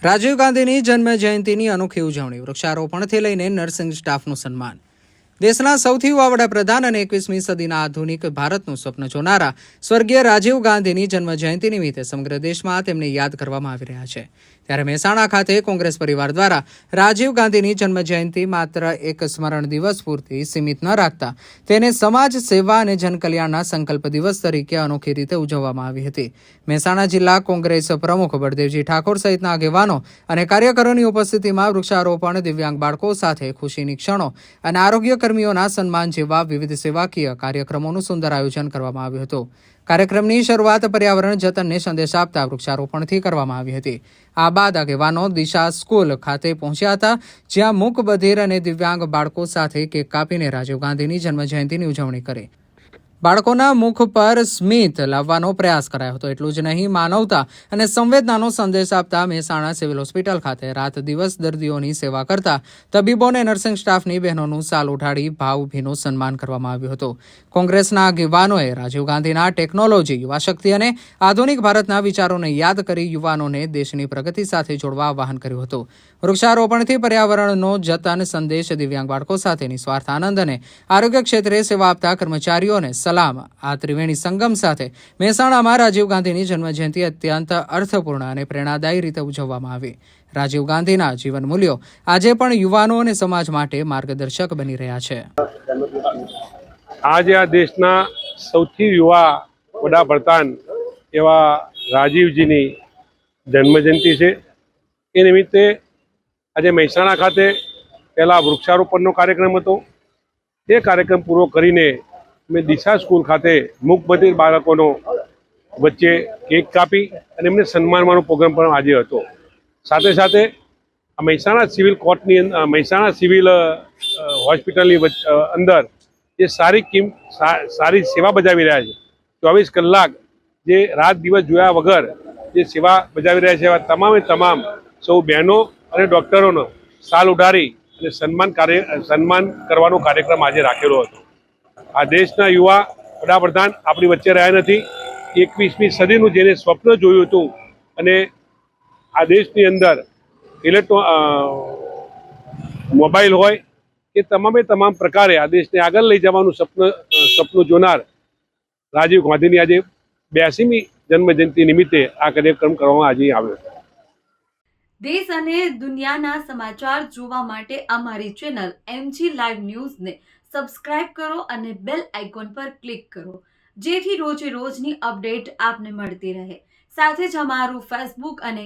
રાજીવ ગાંધીની જન્મ જયંતિની અનોખી ઉજવણી, વૃક્ષારોપણથી લઈને નર્સિંગ સ્ટાફનું સન્માન. દેશના સૌથી યુવા વડાપ્રધાન અને 21મી સદીના આધુનિક ભારતનું સ્વપ્ન જોનારા સ્વર્ગીય રાજીવ ગાંધીની જન્મ જયંતિ નિમિત્તે સમગ્ર દેશમાં તેમને યાદ કરવામાં આવી રહ્યા છે. ત્યારે મહેસાણા ખાતે કોંગ્રેસ પરિવાર દ્વારા રાજીવ ગાંધીની જન્મ જયંતિ માત્ર એક સ્મરણ દિવસ પૂરતી સીમિત ન રાખતા તેને સમાજ સેવા અને જનકલ્યાણના સંકલ્પ દિવસ તરીકે અનોખી રીતે ઉજવવામાં આવી હતી. મહેસાણા જિલ્લા કોંગ્રેસ પ્રમુખ બળદેવજી ઠાકોર સહિતના આગેવાનો અને કાર્યકરોની ઉપસ્થિતિમાં વૃક્ષારોપણ, દિવ્યાંગ બાળકો સાથે ખુશીની ક્ષણો અને આરોગ્ય કર્મીઓના સન્માન જેવા વિવિધ સેવાકીય કાર્યક્રમોનું સુંદર આયોજન કરવામાં આવ્યું હતું. કાર્યક્રમની શરૂઆત પર્યાવરણ જતનને સંદેશ આપતા વૃક્ષારોપણથી કરવામાં આવી હતી. આ બાદ આગેવાનો દિશા સ્કૂલ ખાતે પહોંચ્યા હતા, જ્યાં મૂક બધિર અને દિવ્યાંગ બાળકો સાથે કેક કાપીને રાજીવ ગાંધીની જન્મજયંતિની ઉજવણી કરી. બાળકોના મુખ પર સ્મિત લાવવાનો પ્રયાસ કરાયો હતો. એટલું જ નહીં, માનવતા અને સંવેદનાનો સંદેશ આપતા મહેસાણા સિવિલ હોસ્પિટલ ખાતે રાત દિવસ દર્દીઓની સેવા કરતા તબીબો અને નર્સિંગ સ્ટાફની બહેનોનું સાલ ઉઠાડી ભાવભીનું સન્માન કરવામાં આવ્યું હતું. કોંગ્રેસના આગેવાનોએ રાજીવ ગાંધીના ટેકનોલોજી, યુવા શક્તિ અને આધુનિક ભારતના વિચારોને યાદ કરી યુવાનોને દેશની પ્રગતિ સાથે જોડવા આહ્વાન કર્યું હતું. વૃક્ષારોપણથી પર્યાવરણનો જતન સંદેશ, દિવ્યાંગ બાળકો સાથે નિસ્વાર્થ આનંદ અને આરોગ્ય ક્ષેત્રે સેવા આપતા કર્મચારીઓને સલામ. આ ત્રિવેણી સંગમ સાથે મહેસાણામાં રાજીવ ગાંધીની જન્મજયંતિ અત્યંત અર્થપૂર્ણ અને પ્રેરણાદાયી રીતે ઉજવવામાં આવી. રાજીવ ગાંધીના જીવન મૂલ્યો આજે પણ યુવાનો અને સમાજ માટે માર્ગદર્શક બની રહ્યા છે. આજે આ દેશના સૌથી યુવા વડાપ્રધાન એવા રાજીવજીની જન્મજયંતિ છે. એ નિમિત્તે આજે મહેસાણા ખાતે પહેલાં વૃક્ષારોપણનો કાર્યક્રમ હતો. તે કાર્યક્રમ પૂરો કરીને મેં દિશા સ્કૂલ ખાતે મૂકબધિર બાળકોનો વચ્ચે કેક કાપી અને એમને સન્માનવાનો પ્રોગ્રામ પણ આજે હતો. સાથે સાથે મહેસાણા સિવિલ કોર્ટની મહેસાણા સિવિલ હોસ્પિટલની અંદર જે સારી સેવા બજાવી રહ્યા છે, 24 કલાક જે રાત દિવસ જોયા વગર જે સેવા બજાવી રહ્યા છે, એવા તમામ સૌ બહેનો અને ડૉક્ટરોનો સાલ ઉડાડી અને સન્માન કરવાનો કાર્યક્રમ આજે રાખેલો હતો. આ દેશના યુવા વડાપ્રધાન આપણી વચ્ચે રહ્યા નથી. 21મી સદીનું જેને સ્વપ્ન જોયું હતું અને આ દેશની અંદર મોબાઈલ હોય એ તમામ પ્રકારે આ દેશને આગળ લઈ જવાનું સપનું જોનાર રાજીવ ગાંધીની આજે 82મી જન્મજયંતિ નિમિત્તે આ કાર્યક્રમ કરવામાં આજે આવ્યો છે. દેશ અને દુનિયાના સમાચાર જોવા માટે અમારી ચેનલ MG લાઈવ ન્યૂઝને સબસ્ક્રાઇબ કરો અને બેલ આઇકોન પર ક્લિક કરો, જેથી રોજની અપડેટ આપને મળતી રહે. સાથે જ અમારું ફેસબુક અને